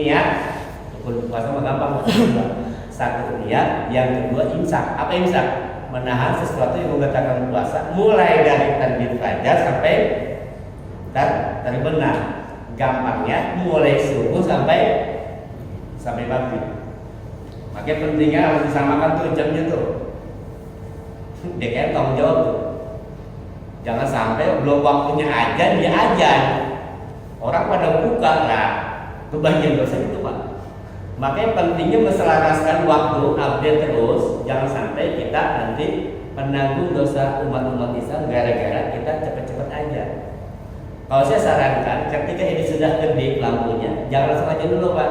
niat, rukun puasa mah gampang. Satu niat, yang kedua imsak. Apa imsak? Menahan sesuatu yang membatalkan puasa, mulai dari takbir fajar sampai terbenam. Gampangnya mulai subuh sampai maghrib. Makanya pentingnya harus disamakan tuh jamnya tuh. DKM tanggung jawab tuh. Jangan sampai belum waktunya ajan dia ajan. Orang pada buka lah, kebagian dosa itu Pak. Makanya pentingnya menselaraskan waktu, update terus. Jangan sampai kita nanti menanggung dosa umat-umat Islam gara-gara kita cepet-cepet aja. Kalau saya sarankan, ketika ini sudah kedip lampunya, jangan langsung aja dulu Pak.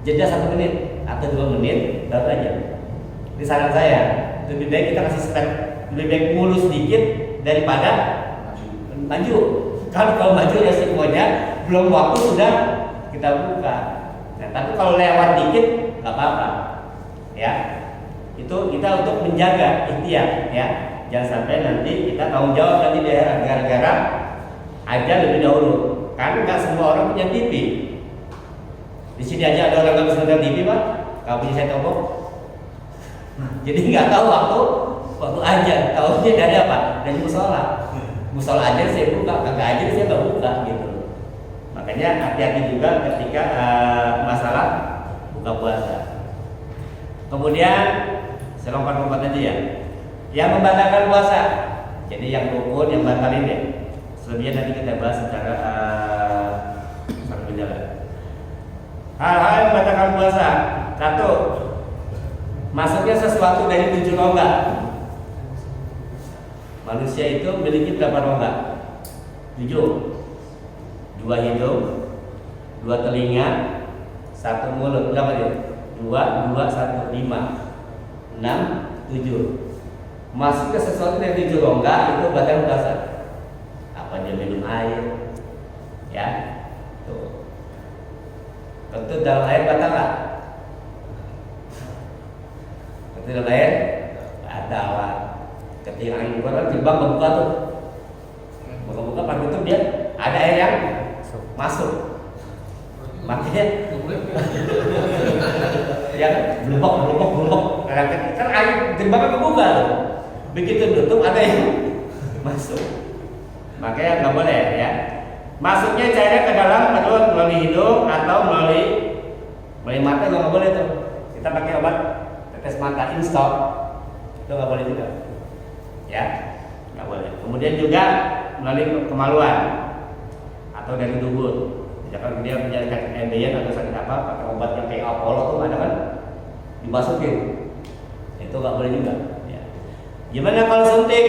Jeda 1 menit atau 2 menit, baru aja. Ini saran saya. Lebih baik kita kasih step, lebih baik mulus sedikit daripada maju. Kalau maju ya semuanya belum waktu sudah kita buka. Nah, tapi kalau lewat dikit nggak apa-apa, ya. Itu kita untuk menjaga ikhtiar, ya. Jangan sampai nanti kita tanggung jawab nanti daerah gara-gara aja lebih dahulu. Karena nggak semua orang punya TV. Di sini aja ada orang nggak bisa nonton TV Pak. Kalau punya saya toko. Jadi nggak tahu waktu aja. Tahunya dari apa? Dari musola. Musola aja saya buka, kagak aja saya nggak buka gitu. Makanya hati-hati juga ketika masalah buka puasa. Kemudian saya lompat-lompat aja ya. Yang membatalkan puasa. Jadi yang rukun, yang batalin ya. Selebihnya nanti kita bahas secara berjalan. Hal-hal yang membatalkan puasa. 1. Masuknya sesuatu dari 7 rongga. Manusia itu memiliki berapa rongga? 7. 2 hidung, 2 telinga, 1 mulut. Berapa dia? 2, 1, 5, 6, 7. Masuk ke sesuatu dari 7 rongga itu batal puasa. Apa dia minum air? Ya, tuh. Tentu dalam air batal nggak? Tentu dalam air batal. Ketika angin keluar jebak membuka tuh, buka pas tutup dia ada air yang masuk. Makanya ya kan belum. Kan air jebaknya kebuka tuh. Begitu tutup ada yang masuk. Makanya nggak boleh ya. Masuknya cairan ke dalam melalui hidung atau melalui mata nggak boleh tuh. Kita pakai obat tetes mata instok itu nggak boleh juga. Ya, nggak boleh. Kemudian juga melalui kemaluan atau dari dubur. Misalkan dia punya sakit embrian atau sakit apa, pakai obat yang kayak Apollo tuh ada kan, dimasukin. Itu nggak boleh juga. Ya. Gimana kalau suntik?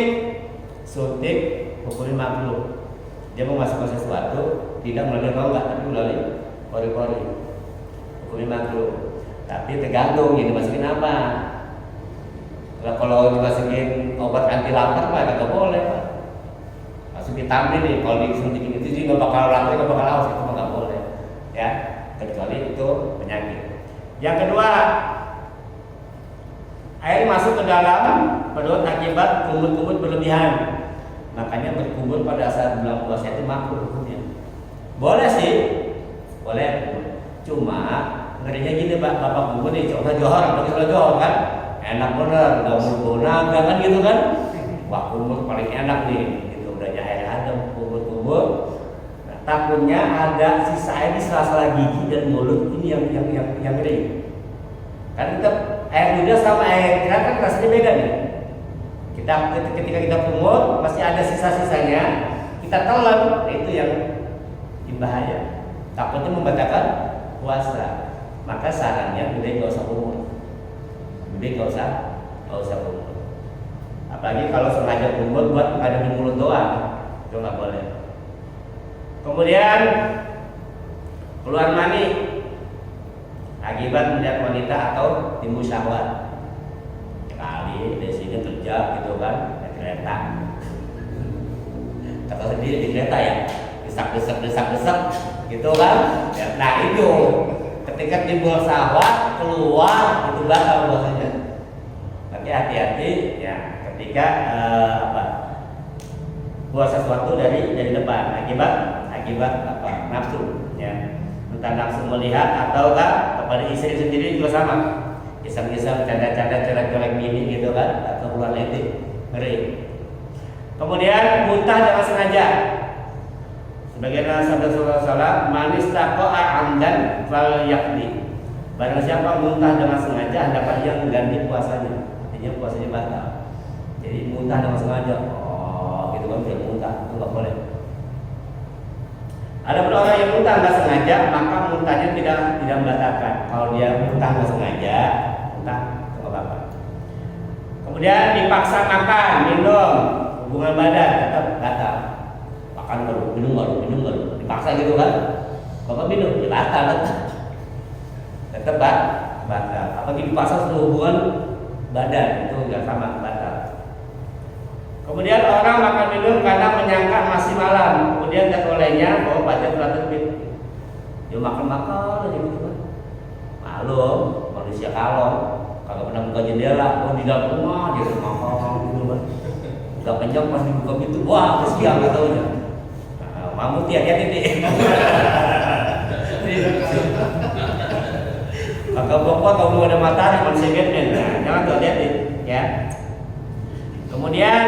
Suntik hukumnya makruh. Dia memasukkan sesuatu tidak melalui rongga tapi melalui pori-pori. Hukumnya makruh. Tapi tergantung yang dimasukin apa. Kalau dimasukin obat anti lapar Pak, nggak boleh Pak. Masuk vitamin nih, kalau disuntikin itu sih nggak bakal lapar, nggak bakal haus, itu nggak boleh. Ya, kecuali itu penyakit. Yang kedua, air masuk ke dalam perut akibat kumur-kumur berlebihan. Makanya berkumur pada saat bulan puasa itu makruh hukumnya. Boleh sih, boleh. Cuma ngerinya gini Pak, bapak kumur nih, coba johor kan. Enak bener, udah umur naga kan gitu kan. Wah kumur paling enak nih, gitu udah air adem, kumur. Nah, takutnya ada sisa air di sela-sela gigi dan mulut ini yang ngeri. Kan kita air lidah sama air keran kan rasanya beda nih. Ketika kita kumur masih ada sisa-sisanya, kita telan, itu yang bahaya. Takutnya membatalkan puasa. Maka sarannya lebih nggak usah kumur. Lebih nggak usah kumur. Apalagi kalau sengaja kumur buat ngademin mulut doang, itu nggak boleh. Kemudian keluar mani akibat melihat wanita atau timbul syahwat. Kali di sini kerja gitu kan, naik kereta. Kata sendiri di kereta ya, desak gitu kan. Nah itu ketika timbul syahwat keluar itu batal puasanya. Tapi hati-hati ya ketika buat sesuatu dari depan akibat apa nafsu ya. entah nafsu melihat ataukah kepada istri sendiri juga sama, iseng-iseng canda-canda colek-colek mini gitu kan, atau keluar letik ngeri. Kemudian muntah dengan sengaja. Sebagaimana sabda Rasulullah, manis taqa'a amdan fal yakdi. Barang siapa muntah dengan sengaja, hendaklah ia mengganti puasanya. Artinya puasanya batal. Jadi muntah dengan sengaja, gitu kan, dia muntah, itu nggak boleh. Ada orang yang muntah nggak sengaja, maka muntahnya tidak membatalkan. Kalau dia muntah nggak sengaja, muntah itu nggak apa-apa. Kemudian dipaksa makan, minum, hubungan badan tetap batal. Makan baru, minum baru, dipaksa gitu kan? Bapak minum, ya batal. Tetap batal. Apalagi dipaksa sudah hubungan badan, itu nggak sama, batal. Kemudian orang makan minum karena menyangka masih malam, kemudian tak olehnya bahwa fajar telah terbit. Dia makan aja gitu kan. Malum, manusia kalau pernah buka jendela, di dalam rumah dia makan gitu kan. Udah kenyang pas dibuka pintu, wah kesiang nggak taunya. Mamut hati-hati nih. Kakak bapak kalau belum ada matahari manusia Batman, jangan tuh hati-hati ya. Kemudian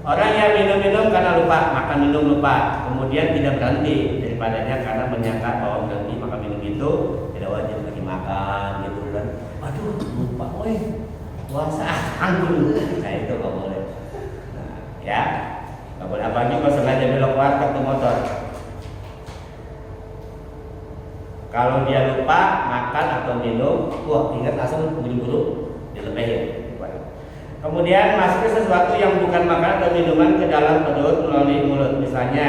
orang yang minum karena lupa, makan minum lupa, kemudian tidak berhenti daripadanya karena menyangka bahwa berhenti makan minum itu tidak wajib lagi makan gitu kan. Aduh lupa, puasa anggur, nah itu nggak boleh. Nah, ya, nggak boleh. Apalagi kalau sengaja belok warteg ke motor. Kalau dia lupa makan atau minum, ingat langsung buru-buru dilepehin. Kemudian masukkan sesuatu yang bukan makanan atau minuman ke dalam perut melalui mulut, misalnya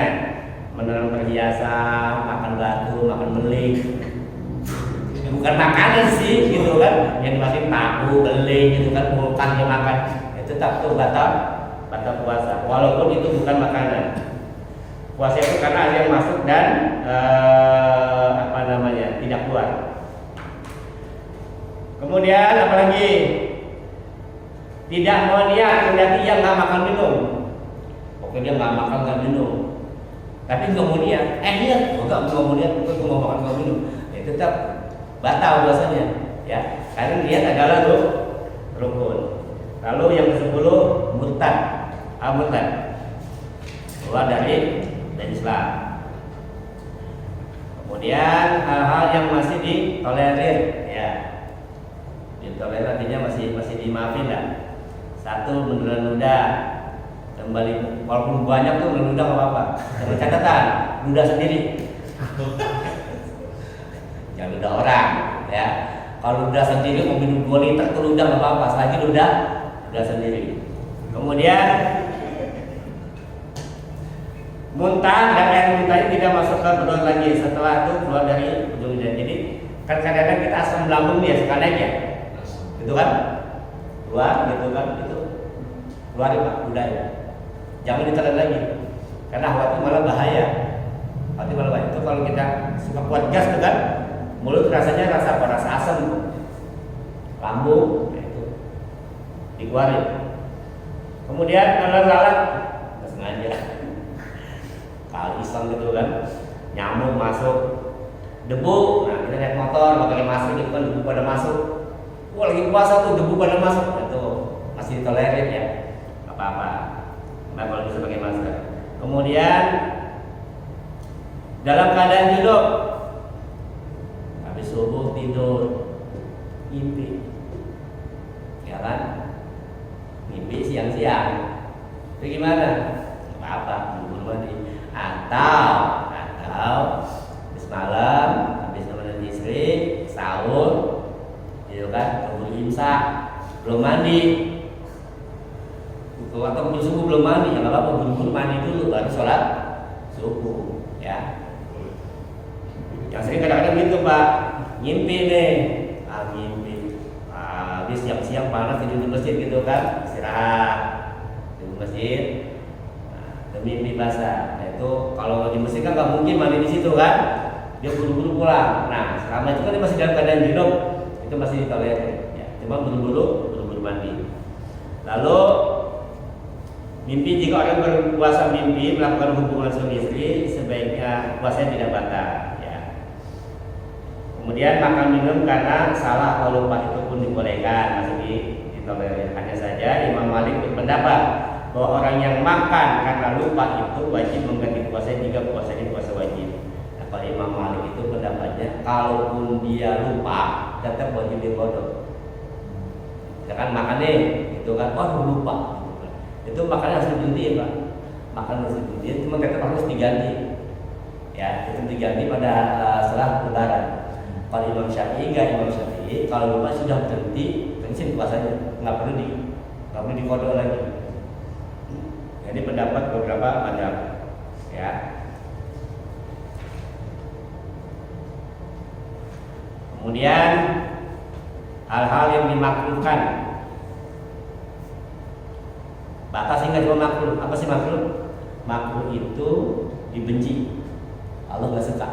menelan perhiasan, makan batu, makan beling. Bukan makanan sih, gitu kan? Yang dimakan tahu, beling, gitu kan? Bukan yang makan, itu tetap tuh batal puasa. Walaupun itu bukan makanan. Puasa itu karena ada yang masuk dan tidak keluar. Kemudian apalagi? Tidak mau niat, kendati ia nggak makan minum. Pokoknya dia nggak makan nggak minum, tapi nggak mau niat. Niat, nggak mau niat, itu mau makan nggak minum. Ya tetap batal puasanya, ya. Karena niat adalah rukun. Lalu yang ke-10 murtad, murtad keluar dari Islam. Kemudian hal-hal yang masih ditolerir, ya. Ditolerir artinya masih dimaafin lah. Satu, menuda kembali, walaupun banyak tuh menuda nggak apa-apa. Dengan catatan, luda sendiri. Jangan luda orang, ya. Kalau luda sendiri mau minum 2 liter tuh luda nggak apa-apa. Selagi luda sendiri. Kemudian muntah dan air muntahnya tidak masuk ke perut lagi setelah itu keluar dari ujung lidah. Jadi kan kadang-kadang kita asam lambung ya suka naik ya, gitu kan? Keluar gitu kan, itu keluar ya Pak, udah ya. Jangan ditelan lagi, karena khawatir malah bahaya. Itu kalau kita suka kuat gas tuh kan, mulut rasanya rasa apa? Rasa asam, lambung, itu dikeluarin. Kemudian lalat, nggak sengaja, kali iseng gitu kan, nyamuk masuk, debu. Nah kita naik motor, nggak pakai masker gitu kan, debu pada masuk. Lagi puasa tuh debu pada masuk, itu masih ditolerir ya, nggak apa-apa. Nah kalau bisa pakai masker. Kemudian dalam keadaan junub, habis subuh tidur, mimpi, ya kan? Mimpi siang-siang, itu gimana? Nggak apa-apa, buru-buru mandi. Atau habis malam, habis nemenin istri, sahur, gitu kan? Keburu imsak, belum mandi. Atau belum subuh belum mandi, ya nggak apa-apa, buru-buru mandi dulu baru sholat subuh, ya. Yang sering kadang-kadang gitu Pak, ngimpi nih, ngimpi, habis siang-siang panas tidur di masjid gitu kan, istirahat di masjid, mimpi basah. Nah, itu kalau di masjid kan nggak mungkin mandi di situ kan, dia buru-buru pulang. Nah selama itu kan dia masih dalam keadaan junub, itu masih ditolerir, ya. Cuma buru-buru mandi. Lalu mimpi, jika orang berpuasa mimpi melakukan hubungan suami istri, sebaiknya puasanya tidak batal, ya. Kemudian makan minum karena salah atau lupa itu pun dibolehkan, masih ditolerir. Hanya saja Imam Malik berpendapat bahwa orang yang makan karena lupa itu wajib mengganti puasa jika puasanya puasa wajib. Nah, kalau Imam Malik itu pendapatnya, kalaupun dia lupa tetap wajib diqodho. Misalkan makan nih, itu kan, lupa. Itu makannya harus diganti, Pak. Makan harus diganti, cuma tetap harus diganti. Ya, itu diganti pada setelah lebaran. Kalau Imam Syafi'i kalau lupa sudah berhenti puasanya, nggak perlu diqodho lagi. Jadi pendapat beberapa mazhab, ya. Kemudian hal-hal yang dimakruhkan, batasnya nggak cuma makruh. Apa sih makruh? Makruh itu dibenci, Allah nggak suka.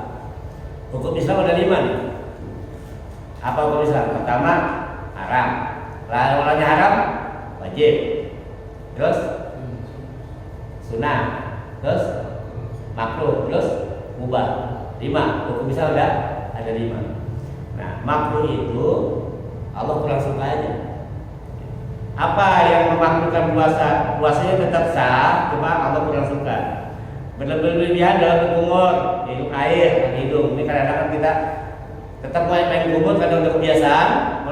Hukum Islam ada 5 nih. Apa hukum Islam? Pertama, haram. Larangannya haram, wajib. Terus sunnah, terus makruh, terus mubah. 5. Hukum Islam ada 5. Nah, makruh itu Allah kurang suka aja. Apa yang memakruhkan puasa? Puasanya tetap sah, cuma Allah kurang suka. Berlebihan dalam berkumur, minum air, hidung. Ini kadang-kadang kita tetap main kumur karena udah kebiasaan,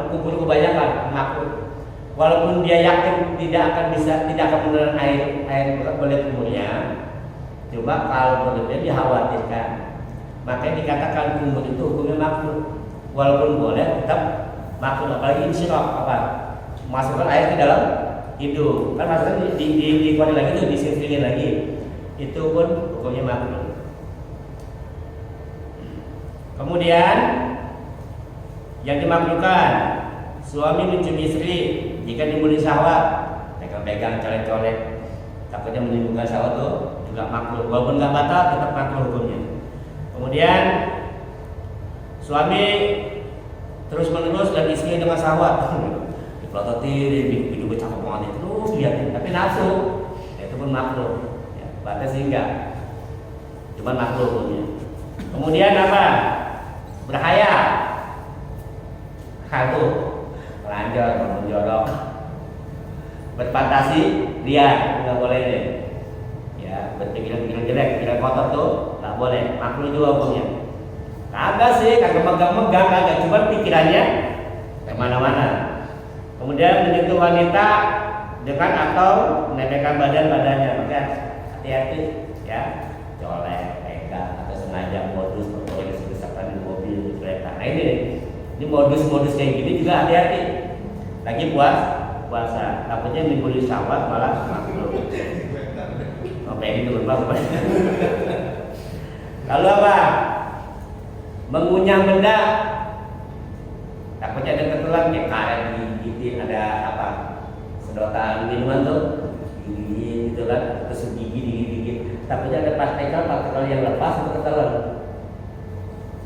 kumur kebanyakan, makruh. Walaupun dia yakin tidak akan menelan air boleh kumurnya, cuma kalau berlebihan dikhawatirkan. Makanya dikatakan kumur itu hukumnya makruh. Walaupun boleh tetap makruh, apalagi insyirah, masukkan air ke dalam hidung. Kan maksudnya di lagi tuh, disingkringin lagi. Itu pun hukumnya makruh. Kemudian yang dimakruhkan, suami mencium istri jika timbul syahwat, pegang-pegang, colek-colek, takutnya menimbulkan syahwat tuh juga makruh. Walaupun nggak batal, tetap makruh hukumnya. Kemudian suami terus menerus dan istri dengan syahwat, dipelototin, hidupnya cakep banget, terus liatin, tapi nafsu, itu pun makruh. Ya, batas enggak, cuma makruh hukumnya. Kemudian apa? Berhaya, hantu, melanjut, menjorok, berfantasi, liar, nggak boleh deh. Ya, berpikiran-pikiran jelek, pikiran kotor tuh nggak boleh, makruh juga hukumnya. Kagak sih, kagak megang-megang, kagak, cuma pikirannya kemana-mana. Kemudian menyentuh wanita dengan atau menempelkan badannya, maka hati-hati, ya, colek, pegang, atau sengaja modus berdesak-desakan di mobil, di kereta. Nah ini modus-modus kayak gini juga hati-hati. Lagi puasa, takutnya menimbulkan syahwat malah makruh. Pengen itu berapa? Lalu apa? Mengunyah benda, takutnya ada ketelan kayak karet digigitin, ada apa? Sedotan minuman tuh, gigit gitu kan, terus gigi digigit. Takutnya ada partikel yang lepas atau ketelan.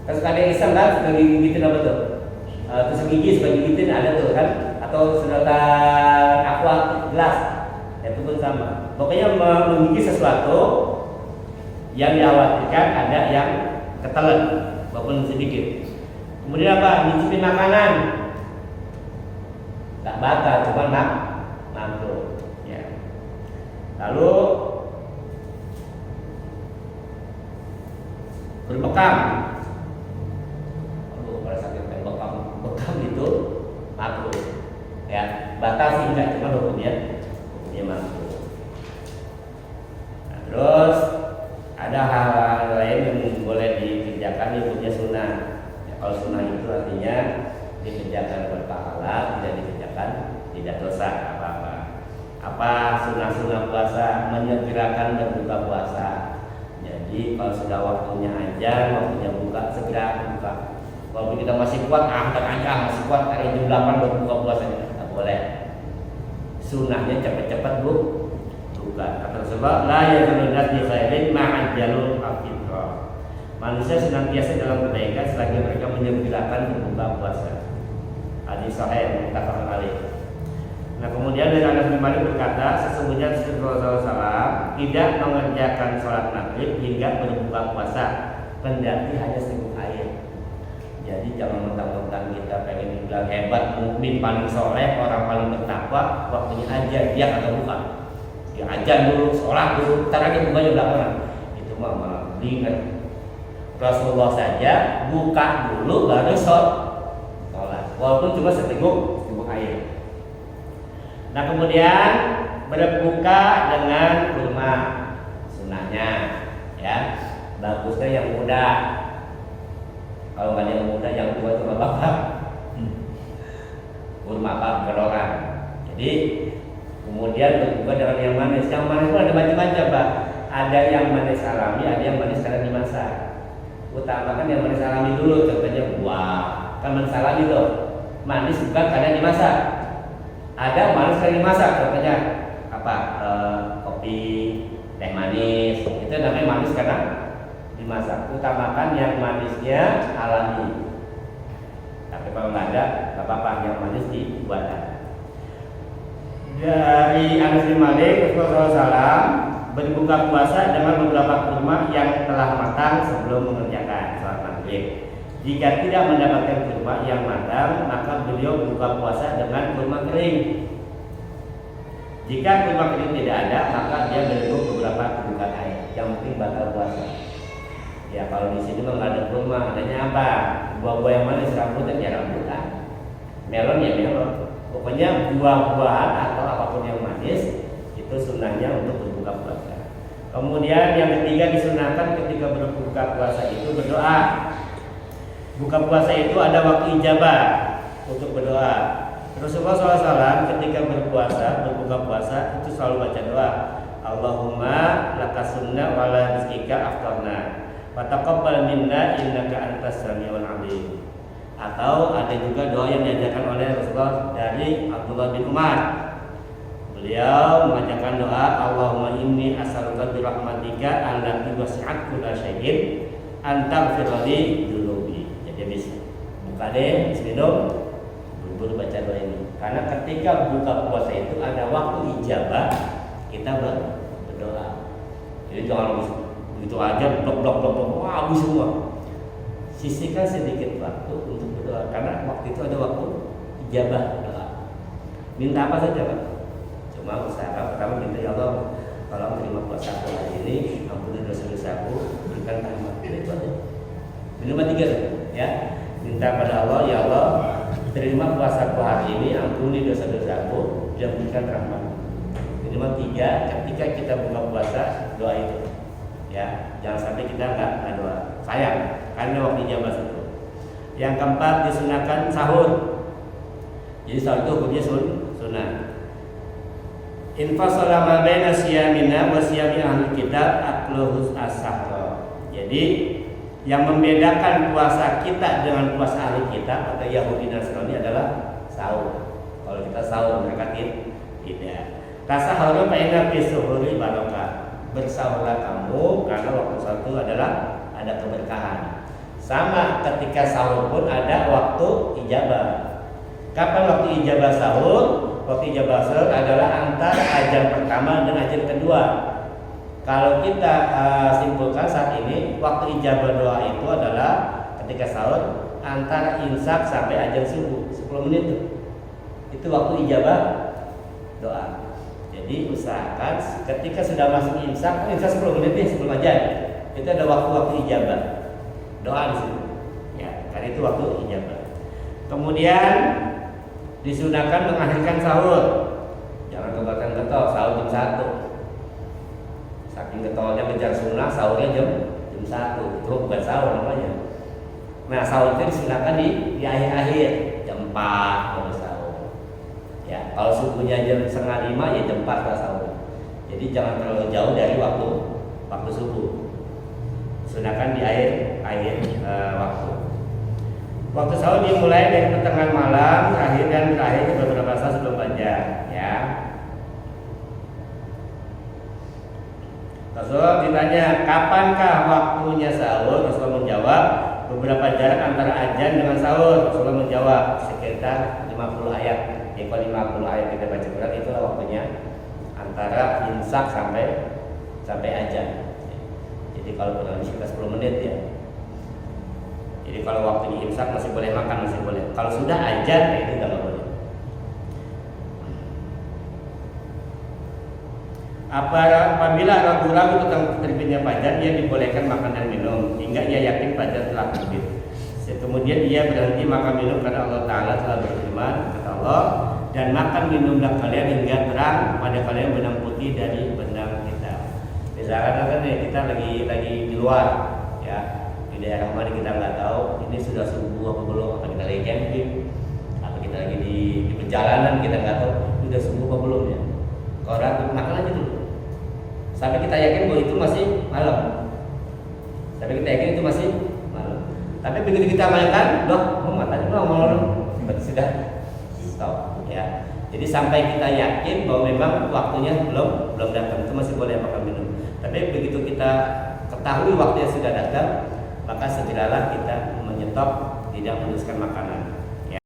Terus ada yang iseng kan, suka gigitin apa tuh? Terus gigi suka gigitin ada tuh kan? Atau sedotan aqua gelas, itu pun sama. Pokoknya menggigit sesuatu yang dikhawatirkan ada yang ketelan, walaupun sedikit. Kemudian apa? Nyicipin makanan, tak batal, cuma makruh. Ya. Lalu berbekam. Pada sakit bekam itu makruh. Ya, batal sih enggak, cuma hukumnya makruh. Nah, terus ada hal-hal lain yang boleh dikerjakan, hukumnya sunnah. Ya, kalau sunnah itu artinya dikerjakan berpahala, tidak dikerjakan tidak dosa apa-apa. Apa sunnah-sunnah puasa? Menyegerakan berbuka puasa. Jadi kalau sudah waktunya azan, waktunya buka, segera buka. Kalau kita masih kuat, angkat aja, masih kuat, hari jam 8 berbuka puasanya, nggak boleh. Sunnahnya cepat-cepat buka. Kata Rasulullah, la yazalun nas bi khairin ma'ajjalul afitra. Manusia senantiasa dalam kebaikan selagi mereka menyegerakan berbuka puasa. Hadis sahih muttafaq alaih. Nah, kemudian dari Anas bin Malik berkata, sesungguhnya Rasulullah SAW tidak mengerjakan sholat maghrib hingga berbuka puasa, kendati hanya seteguk air. Jadi jangan mentang-mentang kita pengen dibilang hebat, mukmin paling soleh, orang paling bertakwa, waktunya aja dia atau bukan. Dia aja dulu, sholat dulu, ntar aja bukanya belakangan. Itu malah belinger. Rasulullah saja buka dulu baru sholat, walaupun cuma seteguk air. Nah kemudian berbuka dengan kurma, sunahnya, ya bagusnya yang muda. Kalau nggak ada yang muda, yang tua cuma bapak. Kurma apa berorang. Jadi kemudian berbuka dengan yang manis. Yang manis pun ada macam-macam, Pak. Ada yang manis alami, ada yang manis karena dimasak. Utamakan yang manis alami dulu, contohnya buah. Kan manis alami tuh, manis bukan karena dimasak. Ada manis karena dimasak, contohnya apa? Kopi, teh manis. Itu namanya manis karena dimasak. Utamakan yang manisnya alami. Tapi kalau nggak ada, nggak apa-apa, yang manis dibuat. Dari Anas bin Malik, Rasulullah SAW berbuka puasa dengan beberapa kurma yang telah matang sebelum mengerjakan sholat maghrib. Jika tidak mendapatkan kurma yang matang, maka beliau buka puasa dengan kurma kering. Jika kurma kering tidak ada, maka dia berbuka beberapa tegukan air. Yang penting batal puasa. Ya kalau di sini nggak ada kurma, adanya apa? Buah-buah yang manis, rambutan ya rambutan, melon ya melon. Pokoknya buah-buahan atau apapun yang manis itu sunahnya untuk berbuka puasa. Kemudian yang ketiga disunahkan ketika berbuka puasa itu berdoa. Buka puasa itu ada waktu ijabah untuk berdoa. Rasulullah SAW ketika berbuka puasa itu selalu baca doa. Allahumma lakas sunnah wala rizkika aftarna wa taqabbal minna innaka antas samiul alim. Atau ada juga doa yang diajarkan oleh Rasulullah dari Abdullah bin Umar. Beliau mengajarkan doa Allahumma inni as'aluka bi rahmatika allati wasi'at kulla syai'in an taghfir li dzunubi. Jadi bisa buka deh, minum, buru-buru baca doa ini. Karena ketika buka puasa itu ada waktu ijabah kita berdoa. Jadi jangan begitu aja blok wah habis semua. Sisihkan sedikit waktu untuk berdoa karena waktu itu ada waktu ijabah doa. Minta apa saja, Pak? Cuma usaha pertama minta ya Allah, tolong terima puasa aku hari ini, ampuni dosa-dosaku, berikan rahmat. Itu aja. Minimal 3 ya. Minta pada Allah, ya Allah, terima puasaku hari ini, ampuni dosa-dosaku, dan berikan rahmat. Minimal 3 ketika kita buka puasa doa itu. Ya, jangan sampai kita nggak doa. Sayang, karena waktu ijabah itu. Yang keempat disunahkan sahur. Jadi sahur itu hukumnya sunnah. Infasala ma baina siyamina wa siyami ahli kitab akluhus as-sahra. Jadi yang membedakan puasa kita dengan puasa ahli kitab atau Yahudi Nasrani adalah sahur. Kalau kita sahur mereka tidak. Tasahuru fa inna fi suhuri barakah. Bersahurlah kamu karena waktu sahur itu adalah ada keberkahan. Sama ketika sahur pun ada waktu ijabah. Kapan waktu ijabah sahur? Waktu ijabah sahur adalah antara azan pertama dan azan kedua. Kalau kita simpulkan saat ini waktu ijabah doa itu adalah ketika sahur antara imsak sampai azan subuh 10 menit itu waktu ijabah doa. Jadi usahakan ketika sudah masuk imsak 10 menit nih sebelum azan itu ada waktu-waktu ijabah doa di situ. Ya, karena itu waktu ijabah. Kemudian disunahkan mengakhirkan sahur. Jangan kebakaran getol sahur jam 1. Saking getolnya ngejar sunnah sahurnya jam 1. Itu bukan sahur namanya. Nah, sahur itu disunahkan di akhir-akhir jam 4 baru sahur. Ya, kalau subuhnya jam 4:30 ya jam 4 lah sahur. Jadi jangan terlalu jauh dari waktu subuh. Sunahkan di akhir waktu. Waktu sahur dimulai dari pertengahan malam terakhir beberapa saat sebelum fajar. Ya. Rasulullah ditanya kapankah waktunya sahur? Rasulullah menjawab beberapa jarak antara azan dengan sahur. Rasulullah menjawab sekitar 50 ayat. Kalau 50 ayat kita baca Quran itulah waktunya antara imsak sampai azan. Jadi kalau kurang lebih sekitar 10 menit ya. Jadi kalau waktunya imsak masih boleh makan, masih boleh. Kalau sudah azan itu nggak boleh. Apabila ragu-ragu tentang terbitnya fajar, dia dibolehkan makan dan minum hingga ia yakin fajar telah terbit. Kemudian ia berhenti makan minum karena Allah Ta'ala telah berfirman, kata Allah, dan makan minumlah kalian hingga terang pada kalian benang putih dari benang hitam. Misalkan kan kita lagi di luar, ya di daerah mana kita nggak tahu ini sudah subuh apa belum, apa kita lagi camping, atau kita lagi di perjalanan kita nggak tahu sudah subuh apa belum ya. Kalau ragu makan aja dulu sampai kita yakin bahwa itu masih malam. Sampai kita yakin itu masih malam. Tapi begitu kita makan, loh, matanya malam, sudah stop ya. Jadi sampai kita yakin bahwa memang waktunya belum datang, itu masih boleh makan minum. Tapi begitu kita ketahui waktunya sudah datang, maka segeralah kita menyetop, tidak meneruskan makanan.